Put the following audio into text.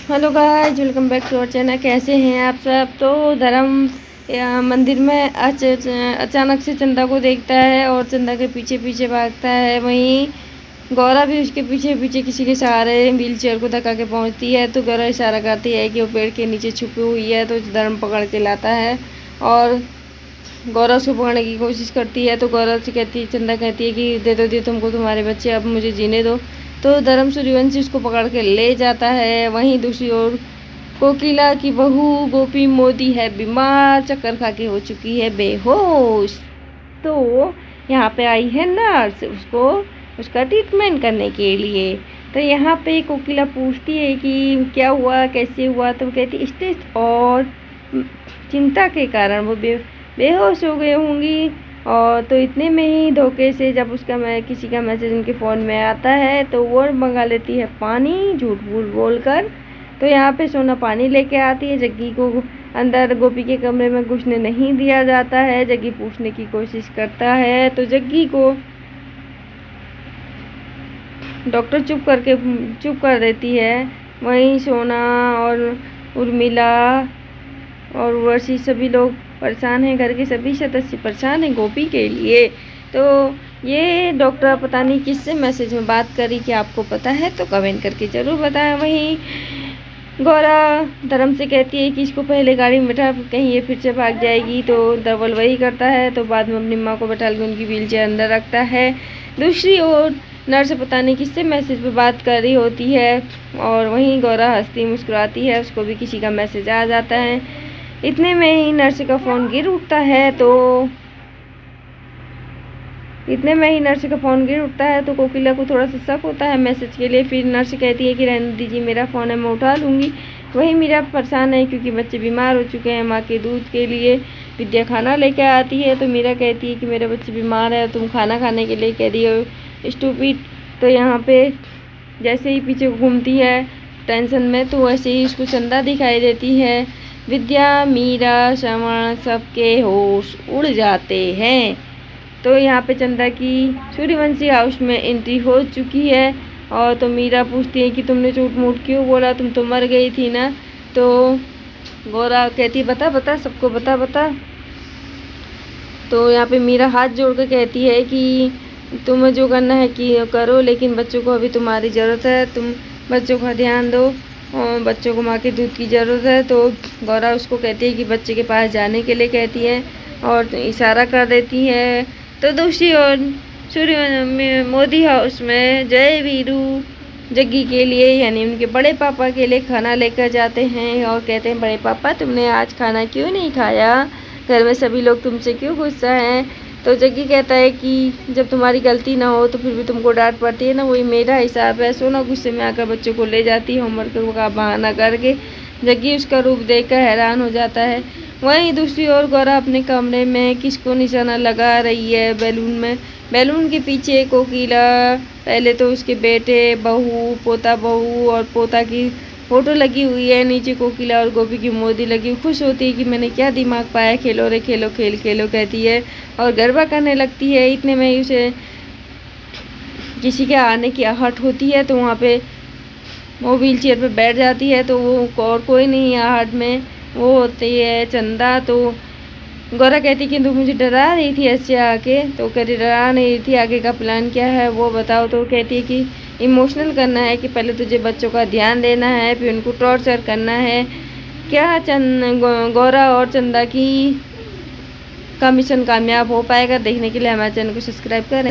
Hello guys, welcome back to our channel. कैसे हैं आप सब। तो धर्म मंदिर में अचानक से चंदा को देखता है और चंदा के पीछे पीछे भागता है। वहीं गौरा भी उसके पीछे पीछे किसी के सहारे व्हील चेयर को धक्का के पहुंचती है। तो गौरा इशारा करती है कि वो पेड़ के नीचे छुपी हुई है। तो धर्म पकड़ के लाता है और गौरा उसको पकड़ने की कोशिश करती है। तो गौरा से कहती है, चंदा कहती है कि दे तुमको तुम्हारे बच्चे, अब मुझे जीने दो। तो धर्म सूर्यवंशी उसको पकड़ के ले जाता है। वहीं दूसरी ओर कोकिला की बहू गोपी मोदी है बीमार, चक्कर खा के हो चुकी है बेहोश। तो यहाँ पे आई है नर्स उसको उसका ट्रीटमेंट करने के लिए। तो यहाँ पे कोकिला पूछती है कि क्या हुआ, कैसे हुआ। तो वो कहती स्ट्रेस और चिंता के कारण वो बेहोश हो गई होंगी। और तो इतने में ही धोखे से जब किसी का मैसेज उनके फ़ोन में आता है तो वो मंगा लेती है पानी, झूठ बोल कर। तो यहाँ पे सोना पानी लेके आती है। जग्गी को अंदर गोपी के कमरे में घुसने नहीं दिया जाता है। जग्गी पूछने की कोशिश करता है तो जग्गी को डॉक्टर चुप कर देती है। वहीं सोना और उर्मिला और वर्षी सभी लोग परेशान हैं। घर के सभी सदस्य परेशान हैं गोपी के लिए। तो ये डॉक्टर पता नहीं किससे मैसेज में बात करी कि आपको पता है तो कमेंट करके ज़रूर बताएं। वहीं गौरा धर्म से कहती है कि इसको पहले गाड़ी में बैठा, कहीं ये फिर से भाग जाएगी। तो धवल वही करता है। तो बाद में अपनी माँ को बैठा के उनकी व्हील चेयर अंदर रखता है। दूसरी ओर नर्स पता नहीं किससे मैसेज पे बात कर रही होती है और वहीं गौरा हंसती मुस्कुराती है, उसको भी किसी का मैसेज आ जाता है। इतने में ही नर्स का फ़ोन गिर उठता है। तो कोकिला को थोड़ा सा शक होता है मैसेज के लिए। फिर नर्स कहती है कि रहने दीजिए, मेरा फ़ोन है, मैं उठा लूँगी। वहीं मीरा परेशान है क्योंकि बच्चे बीमार हो चुके हैं। माँ के दूध के लिए विद्या खाना लेकर आती है। तो मीरा कहती है कि मेरे बच्चे बीमार है, तुम खाना खाने के लिए कह रही हो, स्टूपिड। तो यहाँ पे जैसे ही पीछे घूमती है टेंशन में, तो वैसे ही उसको चंदा दिखाई देती है। विद्या, मीरा, श्रवण सबके होश उड़ जाते हैं। तो यहाँ पे चंदा की सूर्यवंशी हाउस में एंट्री हो चुकी है। और तो मीरा पूछती है कि तुमने झूठ मूठ क्यों बोला, तुम तो मर गई थी ना। तो गौरा कहती है बता सबको बता। तो यहाँ पे मीरा हाथ जोड़ कर कहती है कि तुम्हें जो करना है कि करो, लेकिन बच्चों को अभी तुम्हारी ज़रूरत है, तुम बच्चों का ध्यान दो और बच्चों को माँ के दूध की ज़रूरत है। तो गौरा उसको कहती है कि बच्चे के पास जाने के लिए कहती है और इशारा कर देती है। तो दूसरी ओर मोदी हाउस में जय वीरू जग्गी के लिए यानी उनके बड़े पापा के लिए खाना लेकर जाते हैं और कहते हैं, बड़े पापा तुमने आज खाना क्यों नहीं खाया, घर में सभी लोग तुमसे क्यों गुस्सा हैं। तो जग्गी कहता है कि जब तुम्हारी गलती ना हो तो फिर भी तुमको डांट पड़ती है ना, वही मेरा हिसाब है। सोना गुस्से में आकर बच्चों को ले जाती है होमवर्क का बहाना करके। जग्गी उसका रूप देखकर हैरान हो जाता है। वहीं दूसरी ओर गौरा अपने कमरे में किसको निशाना लगा रही है बैलून के पीछे कोकिला पहले तो उसके बेटे, बहू, बहू और पोता की फोटो लगी हुई है। नीचे कोकिला और गोपी की मोदी लगी। खुश होती है कि मैंने क्या दिमाग पाया, खेलो रे खेलो, खेल खेलो कहती है और गरबा करने लगती है। इतने में ही उसे किसी के आने की आहट होती है। तो वहाँ पे वो व्हील चेयर पर बैठ जाती है। तो वो और कोई नहीं आहट में, वो होती है चंदा। तो गौरा कहती कि तू मुझे डरा रही थी ऐसे आके। तो कह रही डरा नहीं थी, आगे का प्लान क्या है वो बताओ। तो कहती है कि इमोशनल करना है कि पहले तुझे बच्चों का ध्यान देना है, फिर उनको टॉर्चर करना है। क्या गौरा और चंदा का मिशन कामयाब हो पाएगा, देखने के लिए हमारे चैनल को सब्सक्राइब करें।